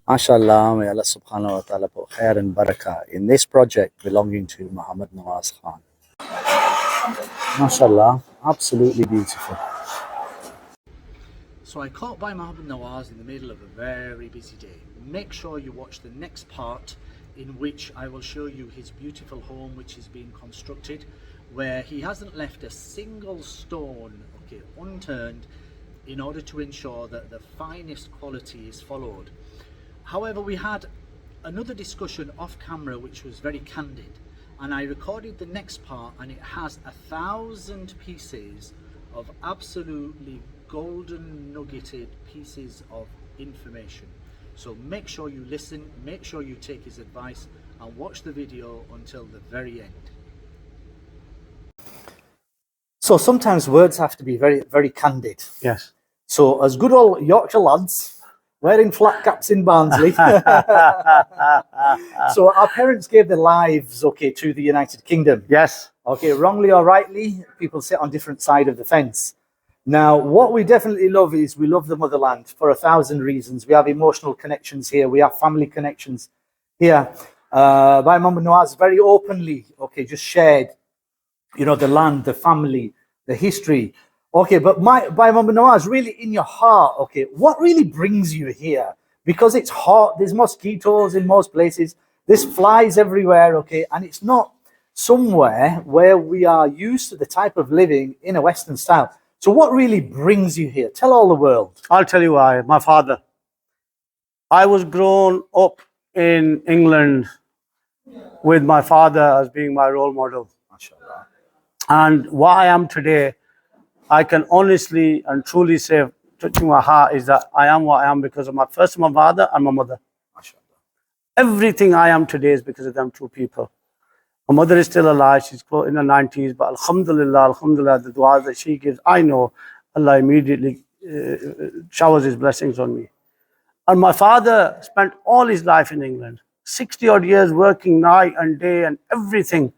MashaAllah, may Allah subhanahu wa ta'ala put khair and barakah in this project belonging to Bhai Nawaz Khan. MashaAllah, absolutely beautiful. So I caught Bhai Nawaz in the middle of a very busy day. Make sure you watch the next part in which I will show you his beautiful home which is being constructed, where he hasn't left a single stone unturned in order to ensure that the finest quality is followed. However, we had another discussion off camera which was very candid, and I recorded the next part, and it has 1,000 pieces of absolutely golden nuggeted pieces of information. So make sure you listen, make sure you take his advice, and watch the video until the very end. So sometimes words have to be very, very candid. Yes. So as good old Yorkshire lads, wearing flat caps in Barnsley. So our parents gave their lives, to the United Kingdom. Yes. Wrongly or rightly, people sit on different sides of the fence. Now, what we definitely love is we love the motherland for 1,000 reasons. We have emotional connections here. We have family connections here. Bhai Nawaz very openly, just shared, the land, the family, the history. But Bhai Nawaz, really in your heart, what really brings you here? Because it's hot, there's mosquitoes in most places, there's flies everywhere, and it's not somewhere where we are used to the type of living in a Western style. So what really brings you here? Tell all the world. I'll tell you why. My father. I was grown up in England with my father as being my role model. MashaAllah. And what I am today, I can honestly and truly say, touching my heart, is that I am what I am because of my father and my mother. MashaAllah. Everything I am today is because of them two people. My mother is still alive. She's in her 90s, but alhamdulillah, the dua that she gives, I know Allah immediately showers his blessings on me. And my father spent all his life in England, 60 odd years working night and day and everything.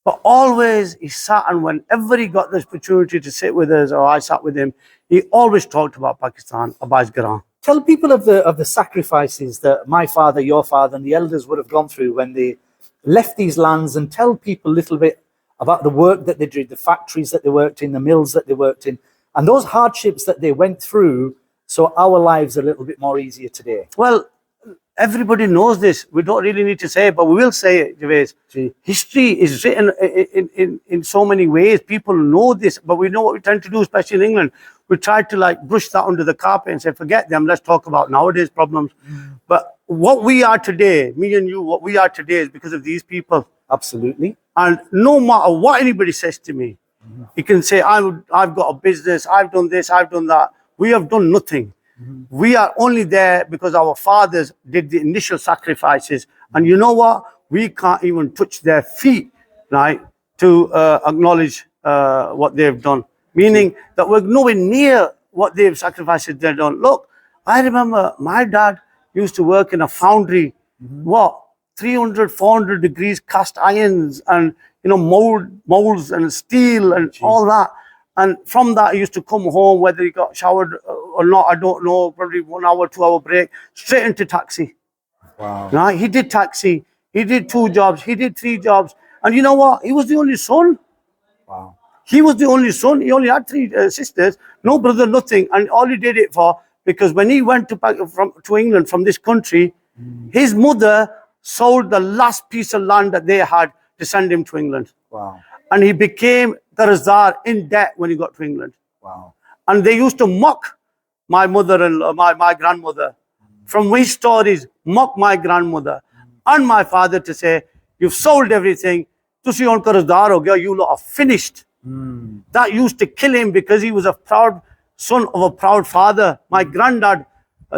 But always he sat, and whenever he got this opportunity to sit with us, or I sat with him, he always talked about Pakistan, about his Quran. Tell people of the sacrifices that my father, your father, and the elders would have gone through when they left these lands, and tell people a little bit about the work that they did, the factories that they worked in, the mills that they worked in, and those hardships that they went through, so our lives are a little bit more easier today. Well, everybody knows this. We don't really need to say it, but we will say it, Javed. History is written in so many ways. People know this, but we know what we tend to do, especially in England. We try to brush that under the carpet and say, forget them, let's talk about nowadays problems. But what we are today, me and you, what we are today is because of these people. Absolutely. And no matter what anybody says to me, he can say, I've got a business, I've done this, I've done that. We have done nothing. We are only there because our fathers did the initial sacrifices. And you know what? We can't even touch their feet, right, to acknowledge what they've done. Meaning that we're nowhere near what they've sacrificed they've done. Look, I remember my dad used to work in a foundry, 300, 400 degrees cast irons and, molds and steel and all that. And from that, he used to come home, whether he got showered or not, I don't know, probably 1 hour, 2 hour break, straight into taxi. Wow. Right? He did taxi. He did 2 jobs. He did 3 jobs. And you know what? He was the only son. Wow. He was the only son. He only had 3 sisters, no brother, nothing. And all he did it for, because when he went to England from this country, his mother sold the last piece of land that they had to send him to England. Wow. And he became Qarzar in debt when he got to England. Wow. And they used to mock my mother and my grandmother. From which stories, mock my grandmother and my father to say, you've sold everything, tusi on Qarzar ho gaya, you lot are finished. That used to kill him because he was a proud son of a proud father. My granddad,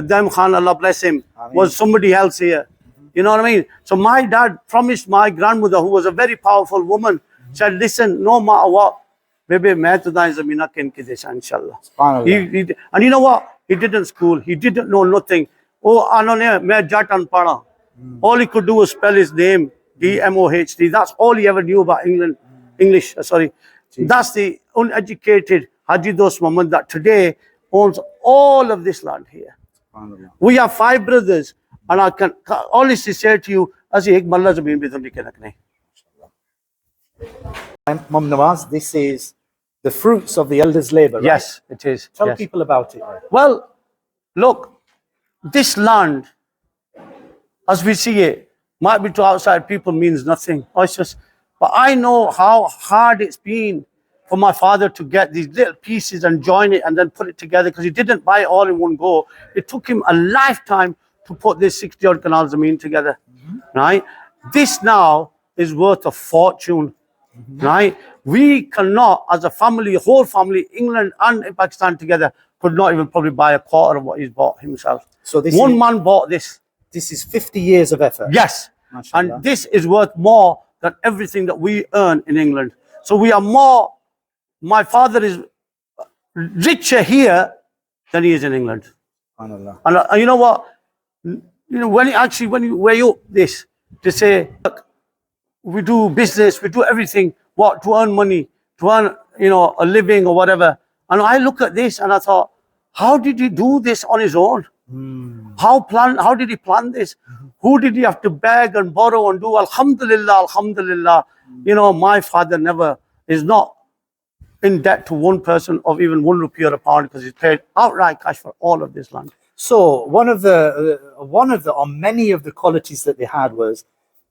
Daim Khan, Allah bless him, was somebody else here. You know what I mean? So my dad promised my grandmother, who was a very powerful woman, said, listen, no matter what, baby, main to da zamina kin ki desha, inshallah. And you know what? He didn't school. He didn't know nothing. Oh, anone, main jat anpada. All he could do was spell his name, D-M-O-H-D. That's all he ever knew about English. That's the uneducated Haji Dost Muhammad that today owns all of this land here. We have 5 brothers, And I can honestly say to you, as ek malla zameen bhi to nikhe rakne. Mom Nawaz, this is the fruits of the elders' labour, right? Yes, it is. Tell yes. people about it. Well, look, this land, as we see it, might be to outside people means nothing. It's just, but I know how hard it's been for my father to get these little pieces and join it and then put it together, because he didn't buy it all in one go. It took him a lifetime to put this 60 odd canal zameen together, right? This now is worth a fortune, right? We cannot, as a family, whole family, England and Pakistan together, could not even probably buy a quarter of what he's bought himself. So this one man bought this. This is 50 years of effort. Yes. Mashallah. And this is worth more than everything that we earn in England. So we are more, my father is richer here than he is in England. SubhanAllah. And you know what? You know, when you weigh up this to say, look, we do business, we do everything, what, to earn money, to earn, you know, a living or whatever. And I look at this and I thought, how did he do this on his own? How did he plan this? Who did he have to beg and borrow and do? Alhamdulillah, alhamdulillah. You know, my father never is not in debt to one person of even 1 rupee or a pound, because he's paid outright cash for all of this land. So one of the or many of the qualities that they had was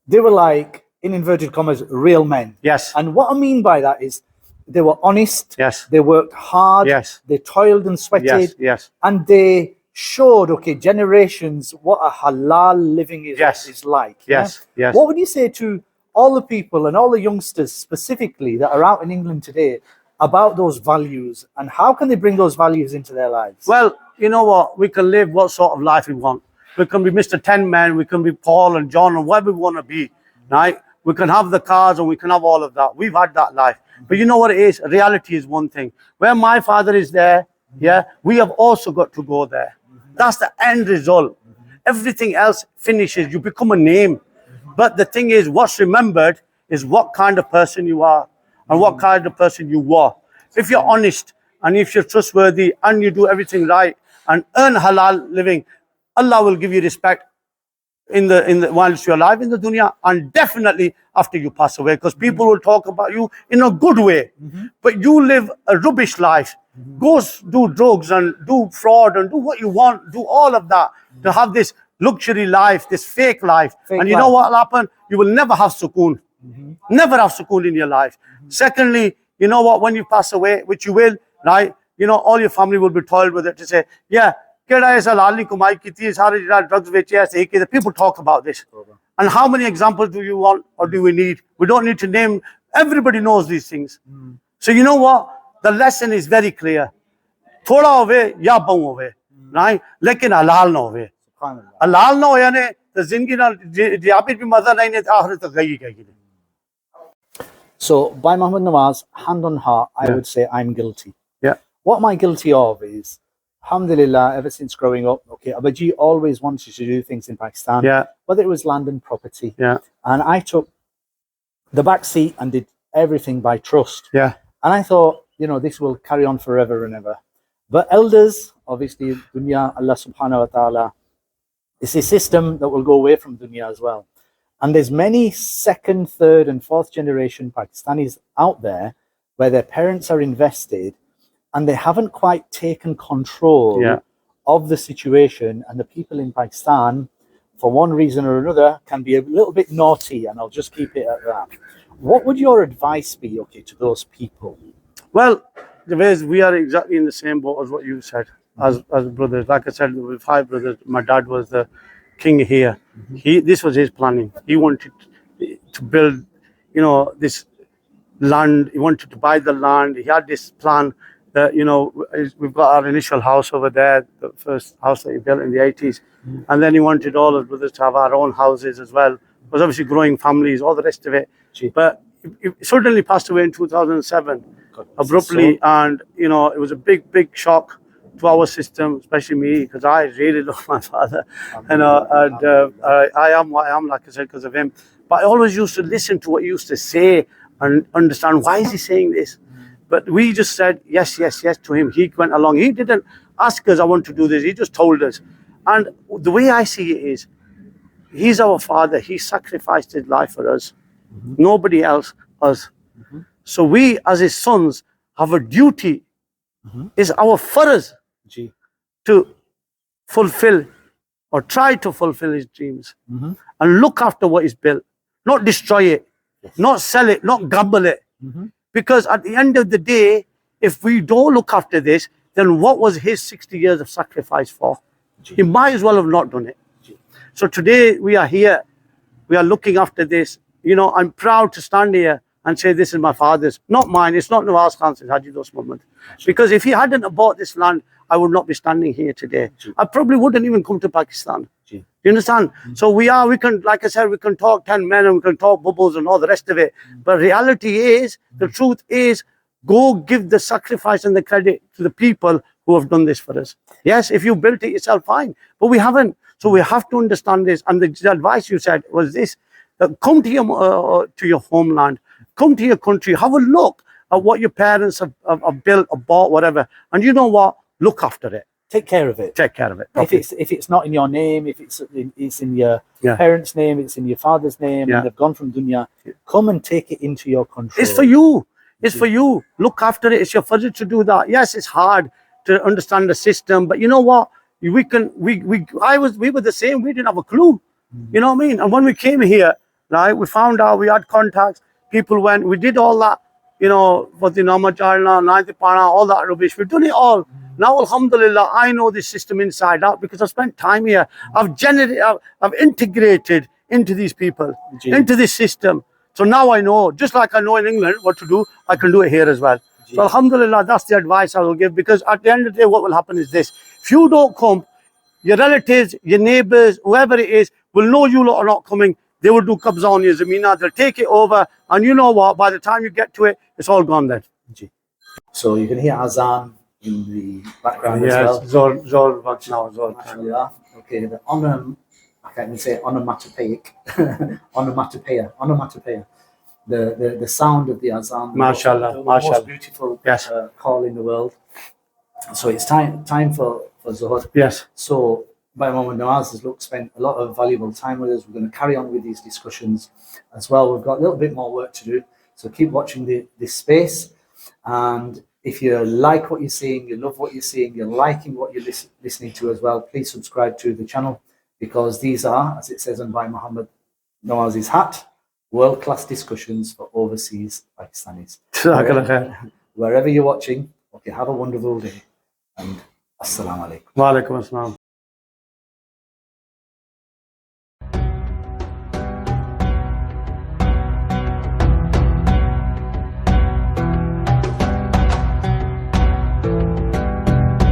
they were like, in inverted commas, real men. Yes. And what I mean by that is they were honest. Yes. They worked hard. Yes. They toiled and sweated. Yes. Yes. And they showed, okay, generations what a halal living is like. Yes. Yeah? Yes. What would you say to all the people and all the youngsters specifically that are out in England today about those values, and how can they bring those values into their lives? Well, you know what? We can live what sort of life we want. We can be Mr. 10 Man, we can be Paul and John and whatever we want to be, right? We can have the cars and we can have all of that. We've had that life. But you know what it is? Reality is one thing. Where my father is there, yeah, we have also got to go there. That's the end result. Everything else finishes. You become a name. But the thing is, what's remembered is what kind of person you are and what kind of person you were. If you're honest and if you're trustworthy and you do everything right and earn halal living, Allah will give you respect in the whilst you're alive in the dunya, and definitely after you pass away, because people will talk about you in a good way. But you live a rubbish life, go do drugs and do fraud and do what you want, do all of that to have this luxury life, this fake life. And you know what will happen? You will never have sukoon. Never have sukoon in your life. Secondly, you know what, when you pass away, which you will, right, you know, all your family will be toiled with it to say, yeah, drugs, people talk about this. And how many examples do you want or do we need? We don't need to name. Everybody knows these things. So you know what? The lesson is very clear. Thoda hove ya bau hove, right? Lekin halal na hove. Halal na hoya ne, the zindagi na jiyapit bhi maza nahi ne, akhir tak gayi gayi. So, by Muhammad Nawaz, hand on heart, I would say I'm guilty. Yeah. What am I guilty of is, alhamdulillah, ever since growing up, okay, Abaji always wanted to do things in Pakistan, whether it was land and property. Yeah. And I took the back seat and did everything by trust. Yeah. And I thought, you know, this will carry on forever and ever. But elders, obviously, dunya, Allah subhanahu wa ta'ala, it's a system that will go away from dunya as well. And there's many second, third, and fourth generation Pakistanis out there where their parents are invested and they haven't quite taken control of the situation. And the people in Pakistan, for one reason or another, can be a little bit naughty, and I'll just keep it at that. What would your advice be, okay, to those people? Well, the ways we are exactly in the same boat as what you said, as brothers. Like I said, with 5 brothers, my dad was the king here. This was his planning. He wanted to build, you know, this land. He wanted to buy the land. He had this plan that, you know, we've got our initial house over there, the first house that he built in the 80s. And then he wanted all his brothers to have our own houses as well. It was obviously growing families, all the rest of it. But he suddenly passed away in 2007, abruptly. And, you know, it was a big shock to our system, especially me, because I really love my father. You know, and I am what I am, like I said, because of him. But I always used to listen to what he used to say and understand, why is he saying this? But we just said yes to him. He went along. He didn't ask us, I want to do this. He just told us. And the way I see it is, he's our father. He sacrificed his life for us. Nobody else, us. So we, as his sons, have a duty. It's our farz ji to fulfill or try to fulfill his dreams and look after what is built, not destroy it, not sell it, not gamble it. Because at the end of the day, if we don't look after this, then what was his 60 years of sacrifice for? He might as well have not done it. So today we are here, we are looking after this. You know, I'm proud to stand here and say this is my father's, not mine. It's not Nawaz Khan's, it's Haji Dost Muhammad. Because if he hadn't bought this land, I would not be standing here today. I probably wouldn't even come to Pakistan. You understand? So we can, like I said, we can talk 10 men and we can talk bubbles and all the rest of it. But reality is, the truth is, go give the sacrifice and the credit to the people who have done this for us. Yes, if you built it yourself, fine. But we haven't. So we have to understand this. And the advice you said was this, that come to your homeland, come to your country, have a look at what your parents have built or bought, whatever. And you know what? Look after it. take care of it. Take care of it. If it's not in your name, if it's in your parents' name, it's in your father's name, and they've gone from dunya, come and take it into your control. It's for you. It's for you. Look after it. It's your further to do that. Yes, it's hard to understand the system, but you know what? We were the same. We didn't have a clue. You know what I mean? And when we came here, right, we found out we had contacts. People went. We did all that. You know, for the Namajarna, Naitipana, all that rubbish. We've done it all. Now, alhamdulillah, I know this system inside out because I've spent time here. I've integrated into these people, into this system. So now I know, just like I know in England what to do, I can do it here as well. So alhamdulillah, that's the advice I will give, because at the end of the day, what will happen is this. If you don't come, your relatives, your neighbors, whoever it is, will know you lot are not coming. They will do qabza on your zamina, they'll take it over. And you know what, by the time you get to it, it's all gone then. So you can hear Azan in the background as well. Zor, now. Okay, the I can't even say onomatopoeic, onomatopoeia. The sound of the Azan, Mashallah, the most beautiful call in the world. So it's time for Zuhur. Yes. So Bhai Nawaz has spent a lot of valuable time with us. We're going to carry on with these discussions as well. We've got a little bit more work to do. So keep watching this space. And if you like what you're seeing, you love what you're seeing, you're liking what you're listening to as well, please subscribe to the channel, because these are, as it says on Bhai Nawaz's hat, world-class discussions for overseas Pakistanis. Wherever you're watching, okay, have a wonderful day, and Assalamu alaikum. Wa alaikum assalam.